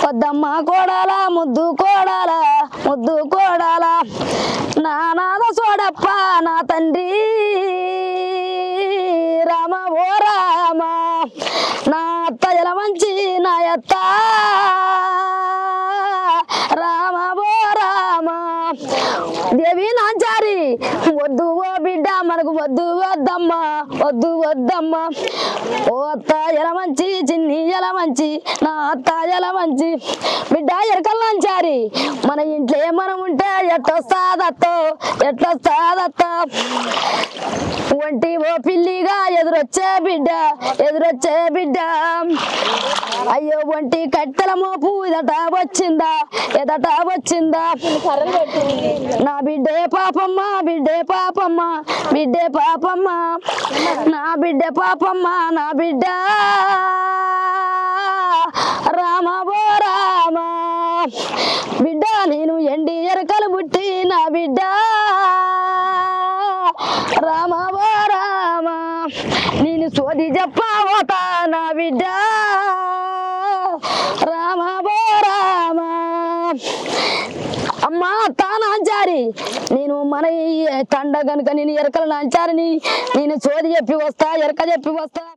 వద్దమ్మ కోడాల ముద్దు కోడాల నా నాద చూడప్ప నా తండ్రి రామ ఓ రామ నా అత్త జల మంచి నా అత్త రామ ఓ రామ దేవి నాంచారి వద్దు ఓ బిడ్డ మనకు వద్దమ్మా ఓ అత్త ఎలా మంచి చిన్ని ఎలా మంచి నా అత్త ఎలా మంచి బిడ్డ ఎరకల్ నాంచారి మన ఇంట్లో మనం ఉంటే ఎట్టొస్తాదత్తో ఒంటి ఓ పిల్లిగా ఎదురొచ్చే బిడ్డ అయ్యో ఒంటి కట్టెల మోపు ఎదట వచ్చిందా నా బిడ్డే పాపమ్మ నా బిడ్డ రామ ఓ రామ బిడ్డ నేను ఎండి ఎరకలు పుట్టి నా బిడ్డ రామ ఓ రామ నేను సోది చెప్పవతా నా బిడ్డ రామ ఓ రామ అమ్మా తానాంచారి నేను మన తండ గనుక నేను ఎరకలు నాంచారిని నేను సోది చెప్పి వస్తా ఎరక చెప్పి వస్తా